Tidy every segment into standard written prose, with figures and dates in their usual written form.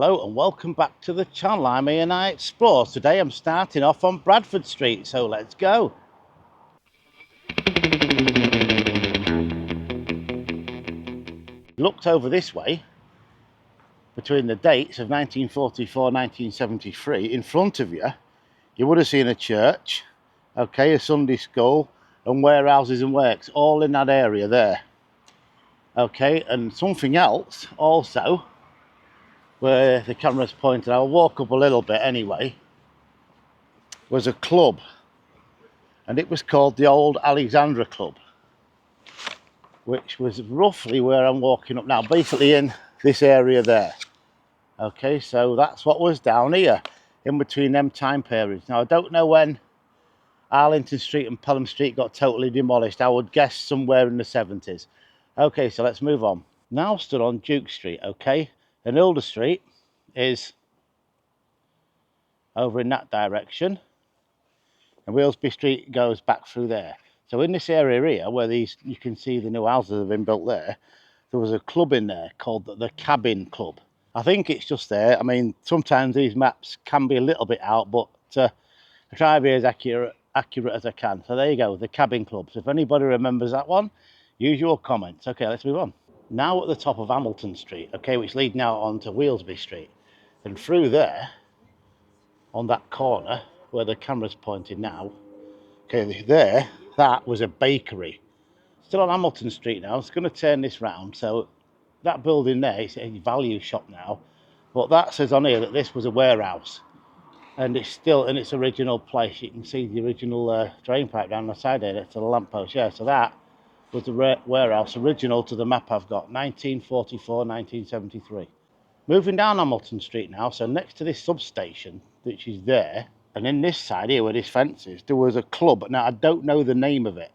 Hello and welcome back to the channel. I'm Ian I Explore. Today I'm starting off on Bradford Street, so let's go. Looked over this way between the dates of 1944 1973. In front of you, you would have seen a church, okay, a Sunday school and warehouses and works all in that area there. Okay, and something else also where the camera's pointed, I'll walk up a little bit anyway, was a club, and it was called the Old Alexandra Club, which was roughly where I'm walking up now, basically in this area there. Okay, so that's what was down here in between them time periods. Now I don't know when Arlington Street and Pelham Street got totally demolished. I would guess somewhere in the 70s. Okay, so let's move on. Now stood on Duke Street, okay, and Ilder Street is over in that direction, and Wheelsby Street goes back through there. So in this area here, where these, you can see the new houses have been built there was a club in there called the Cabin Club. I think it's just there. I mean, sometimes these maps can be a little bit out, but I try to be as accurate as I can. So there you go, the Cabin Club. So if anybody remembers that one, use your comments. Okay, let's move on. Now at the top of Hamilton Street, okay, which leads now onto Wheelsby Street. And through there, on that corner where the camera's pointed now, okay, there, that was a bakery. Still on Hamilton Street now. It's going to turn this round. So that building there is a value shop now, but that says on here that this was a warehouse, and it's still in its original place. You can see the original drain pipe down the side there. It's a lamppost. Yeah, so that was the warehouse original to the map I've got, 1944 1973. Moving down Hamilton Street now, so next to this substation, which is there, and in this side here where this fence is, there was a club. Now I don't know the name of it.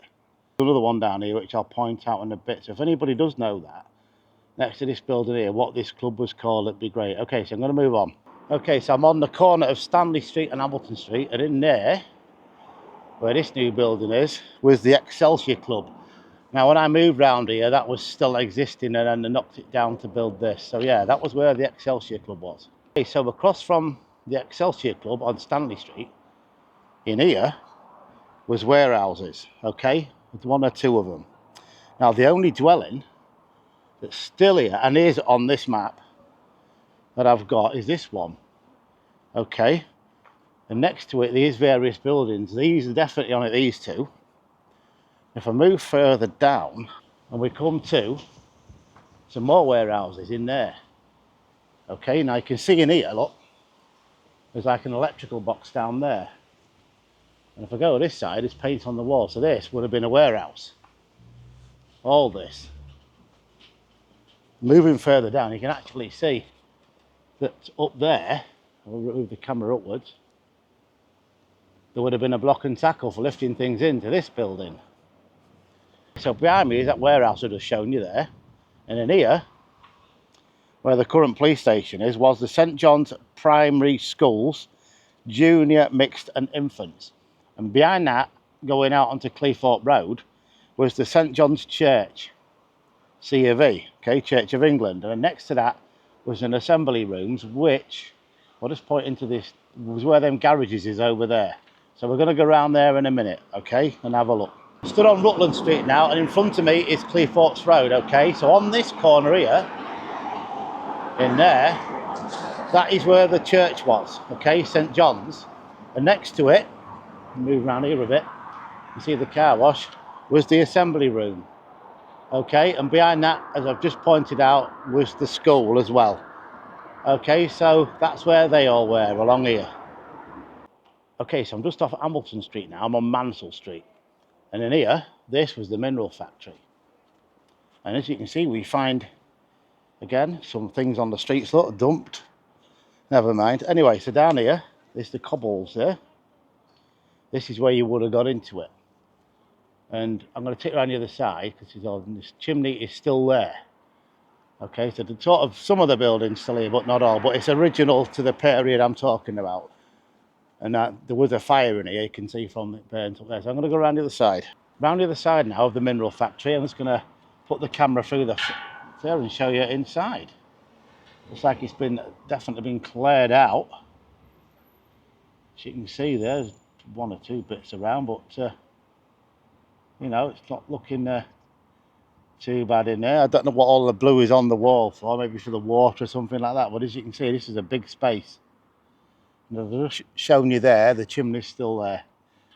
There's another one down here which I'll point out in a bit. So if anybody does know that, next to this building here, what this club was called, it'd be great. Okay, so I'm going to move on. Okay, so I'm on the corner of Stanley Street and Hamilton Street, and in there, where this new building is, was the Excelsior Club. Now when I moved round here, that was still existing, and then they knocked it down to build this. So yeah, that was where the Excelsior Club was. Okay, so across from the Excelsior Club on Stanley Street, in here, was warehouses, okay, with one or two of them. Now the only dwelling that's still here and is on this map that I've got is this one, okay, and next to it there's various buildings. These are definitely on it, these two. If I move further down and we come to some more warehouses in there, okay, now you can see in here, look, there's like an electrical box down there, and if I go to this side, there's paint on the wall. So this would have been a warehouse, all this. Moving further down, you can actually see that up there, I'll move the camera upwards, there would have been a block and tackle for lifting things into this building. So behind me is that warehouse I just shown you there, and in here, where the current police station is, was the St John's Primary Schools, Junior, Mixed and Infants. And behind that, going out onto Cleethorpe Road, was the St John's Church, C of E, okay, Church of England. And next to that was an assembly rooms, which, I'll just point into this, was where them garages is over there. So we're going to go around there in a minute, okay, and have a look. Stood on Rutland Street now, and in front of me is Cleethorpes Road, okay. So on this corner here, in there, that is where the church was, okay, St John's. And next to it, move around here a bit, you see the car wash, was the assembly room. Okay, and behind that, as I've just pointed out, was the school as well. Okay, so that's where they all were, along here. Okay, so I'm just off Hamilton Street now. I'm on Mansell Street. And in here, this was the mineral factory. And as you can see, we find, again, some things on the streets, look, dumped. Never mind. Anyway, so down here, there's the cobbles there. This is where you would have got into it. And I'm going to take it around the other side, because this chimney is still there. Okay, so the sort of, some of the buildings still here, but not all. But it's original to the period I'm talking about. And there was a fire in here, you can see from it burnt up there. So I'm going to go around the other side. Around the other side now of the mineral factory. I'm just going to put the camera through there and show you inside. Looks like it's been definitely been cleared out. As you can see, there's one or two bits around, but you know, it's not looking too bad in there. I don't know what all the blue is on the wall for, maybe for the water or something like that, but as you can see, this is a big space. And I've just shown you there, the chimney's still there.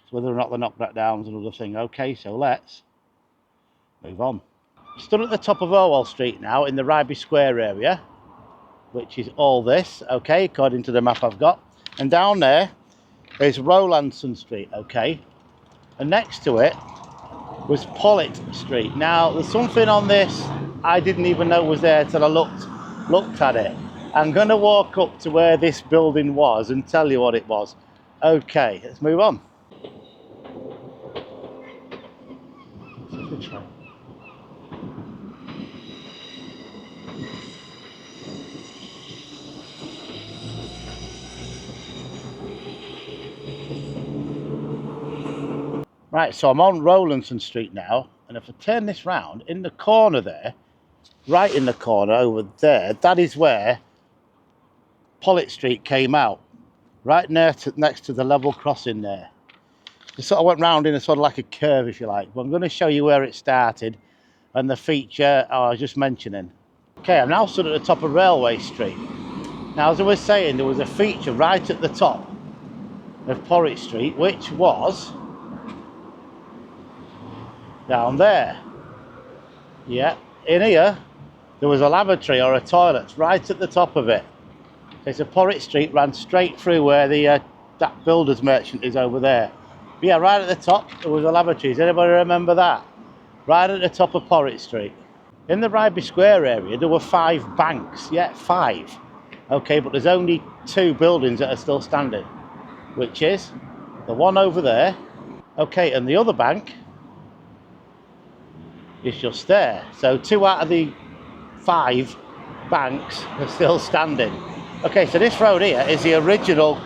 So whether or not they knocked that down is another thing. Okay, so let's move on. Stood at the top of Orwell Street now in the Grimsby Square area, which is all this, okay, according to the map I've got. And down there is Rowlandson Street, okay. And next to it was Pollitt Street. Now, there's something on this I didn't even know was there till I looked at it. I'm going to walk up to where this building was and tell you what it was. Okay, let's move on. Right, so I'm on Rowlandson Street now, and if I turn this round, in the corner there, right in the corner over there, that is where Pollitt Street came out, right next to the level crossing there. It sort of went round in a sort of like a curve, if you like. But I'm going to show you where it started and the feature I was just mentioning. Okay, I'm now stood at the top of Railway Street. Now, as I was saying, there was a feature right at the top of Pollitt Street, which was down there. Yeah, in here, there was a lavatory or a toilet right at the top of it. So Pollitt Street ran straight through where the that builder's merchant is over there. But yeah, right at the top, there was a lavatory. Does anybody remember that? Right at the top of Pollitt Street. In the Grimsby Square area, there were 5 banks. Yeah, 5. Okay, but there's only 2 buildings that are still standing, which is the one over there. Okay, and the other bank is just there. So 2 out of the 5 banks are still standing. Okay, so this road here is the original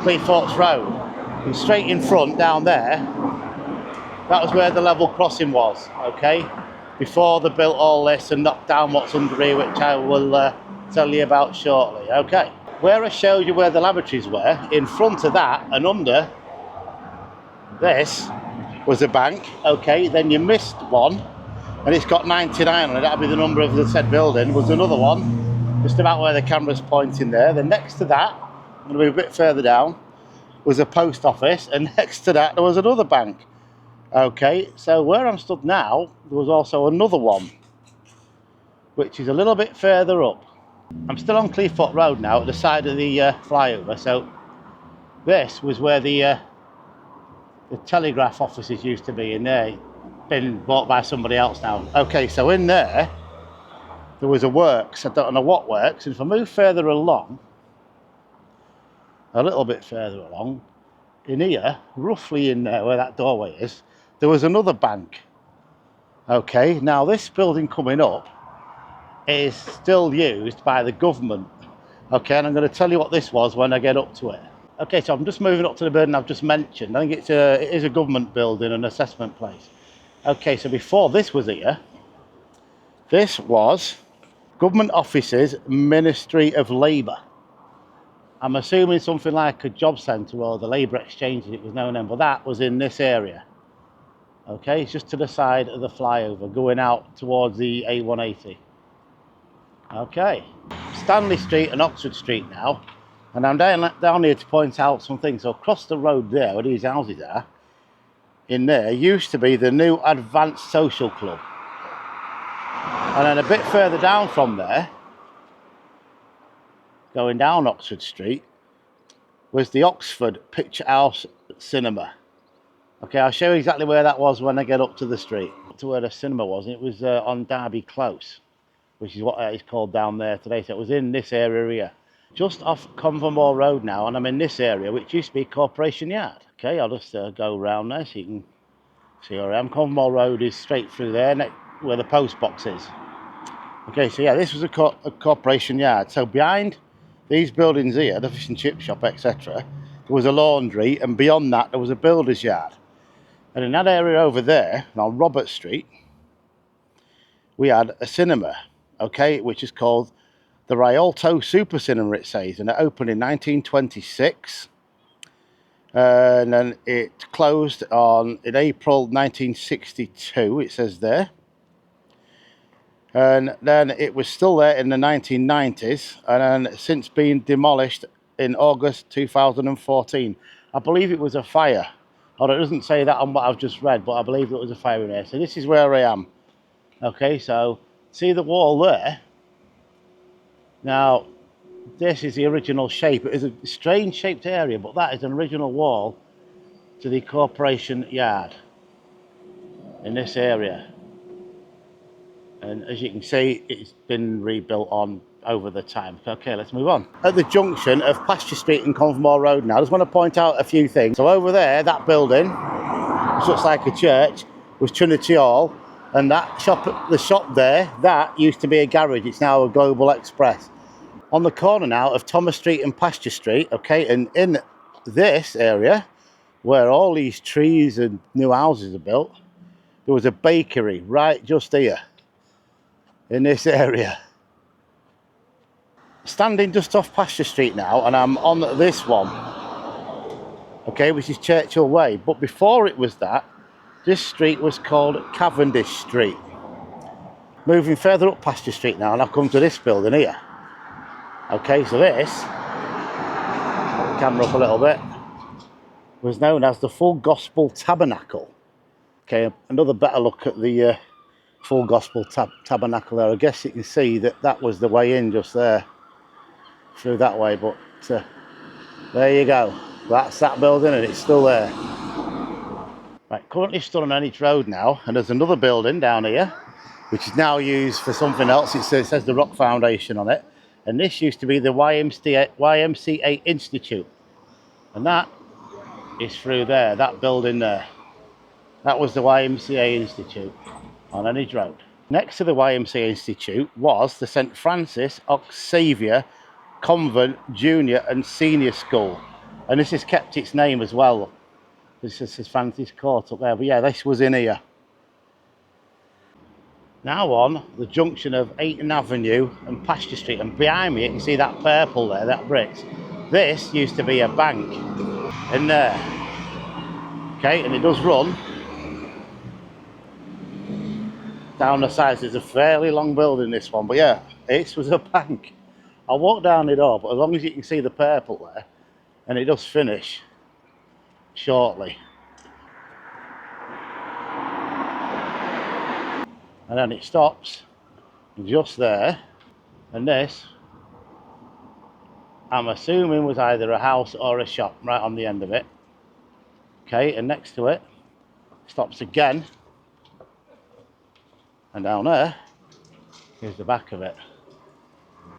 Cleethorpes Road. And straight in front, down there, that was where the level crossing was, okay? Before they built all this and knocked down what's under here, which I will tell you about shortly, okay? Where I showed you where the lavatories were, in front of that and under this was a bank, okay? Then you missed one, and it's got 99 on it, that'll be the number of the said building. Was another one, just about where the camera's pointing there. Then next to that, I'm going to be a bit further down, was a post office, and next to that there was another bank. Okay, so where I'm stood now, there was also another one, which is a little bit further up. I'm still on Cleethorpes Road now, at the side of the flyover. So this was where the telegraph offices used to be, and they've been bought by somebody else now. Okay, so in there was a works. I don't know what works. And if I move further along, a little bit further along, in here, roughly in there where that doorway is, there was another bank. Okay, now this building coming up is still used by the government. Okay, and I'm going to tell you what this was when I get up to it. Okay, so I'm just moving up to the building I've just mentioned. I think it is a government building, an assessment place. Okay, so before this was here, this was Government Offices, Ministry of Labour. I'm assuming something like a job centre or the Labour Exchange as it was known then, but that was in this area. Okay, it's just to the side of the flyover, going out towards the A180. Okay, Stanley Street and Oxford Street now, and I'm down here to point out some things. So across the road there, where these houses are, in there used to be the new Advanced Social Club. And then a bit further down from there, going down Oxford Street, was the Oxford Picture House Cinema. Okay, I'll show you exactly where that was when I get up to the street, to where the cinema was. It was on Derby Close, which is what it's called down there today. So it was in this area here, just off Convermore Road now, and I'm in this area, which used to be Corporation Yard. Okay, I'll just go around there so you can see where I am. Convermore Road is straight through there, where the post box is. Okay, so yeah, this was a Corporation Yard. So behind these buildings here, the fish and chip shop, etc., there was a laundry, and beyond that there was a builder's yard. And in that area over there, on Robert Street, we had a cinema, okay, which is called the Rialto Super Cinema, it says, and it opened in 1926. And then it closed in April 1962, it says there. And then it was still there in the 1990s, and then since been demolished in August 2014. I believe it was a fire, or it doesn't say that on what I've just read, but I believe it was a fire in there. So this is where I am. Okay, so see the wall there? Now, this is the original shape. It is a strange shaped area, but that is an original wall to the corporation yard in this area. And as you can see, it's been rebuilt on over the time. Okay, let's move on. At the junction of Pasture Street and Convermore Road now, I just want to point out a few things. So over there, that building, which looks like a church, was Trinity Hall. And that shop, the shop there, that used to be a garage. It's now a Global Express. On the corner now of Thomas Street and Pasture Street, okay, and in this area, where all these trees and new houses are built, there was a bakery right just here. In this area. Standing just off Pasture Street now, and I'm on this one, okay, which is Churchill Way. But before it was that, this street was called Cavendish Street. Moving further up Pasture Street now, and I've come to this building here. Okay, so this, put the camera up a little bit, was known as the Full Gospel Tabernacle. Okay, another better look at the Full Gospel Tabernacle there. I guess you can see that that was the way in just there, through that way, but there you go. That's that building, and it's still there. Right, currently stood on Ennis Road now, and there's another building down here, which is now used for something else. It says the Rock Foundation on it, and this used to be the YMCA Institute, and that is through there, that building there. That was the YMCA Institute on Ennis Road. Next to the YMCA Institute was the St Francis Xavier Convent Junior and Senior School, and this has kept its name as well. This is St Francis Court up there, but yeah, this was in here. Now on the junction of Ayton Avenue and Pasture Street, and behind me you can see that purple there, that bricks. This used to be a bank in there. Okay, and it does run down the sides. It's a fairly long building, this one, but yeah, this was a bank. I'll walk down it all, but as long as you can see the purple there, and it does finish shortly. And then it stops just there, and this, I'm assuming, was either a house or a shop right on the end of it. Okay, and next to it, stops again. And down there, here's the back of it.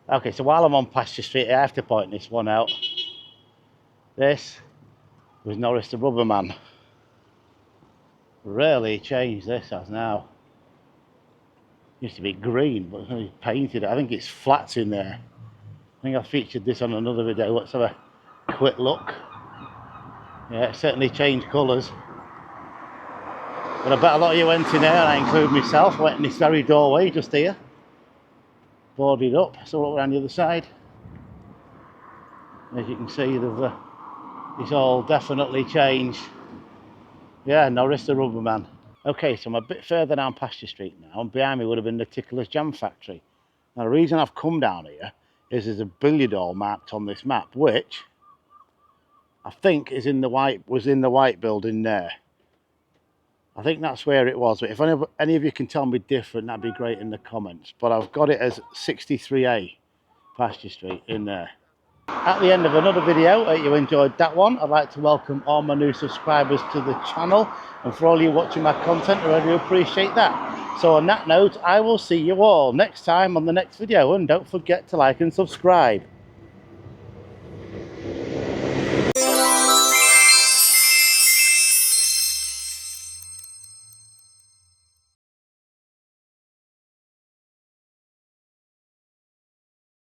Okay, so while I'm on Pasture Street, I have to point this one out. This was Norris the Rubberman. Really changed, this has now. Used to be green, but he's painted it. I think it's flats in there. I think I featured this on another video. Let's have a quick look. Yeah, it certainly changed colours. But I bet a lot of you went in there, and I include myself, went in this very doorway just here. Boarded up, so we'll look around the other side. As you can see, it's all definitely changed. Yeah, Norris the Rubberman. Okay, so I'm a bit further down Pasture Street now, and behind me would have been the Tickler's Jam Factory. Now the reason I've come down here is there's a billiard hall marked on this map, which I think was in the white building there. I think that's where it was, but if any of you can tell me different, that'd be great in the comments. But I've got it as 63A Pasture Street in there. At the end of another video, you enjoyed that one. I'd like to welcome all my new subscribers to the channel, and for all you watching my content, I really appreciate that. So on that note, I will see you all next time on the next video, and don't forget to like and subscribe.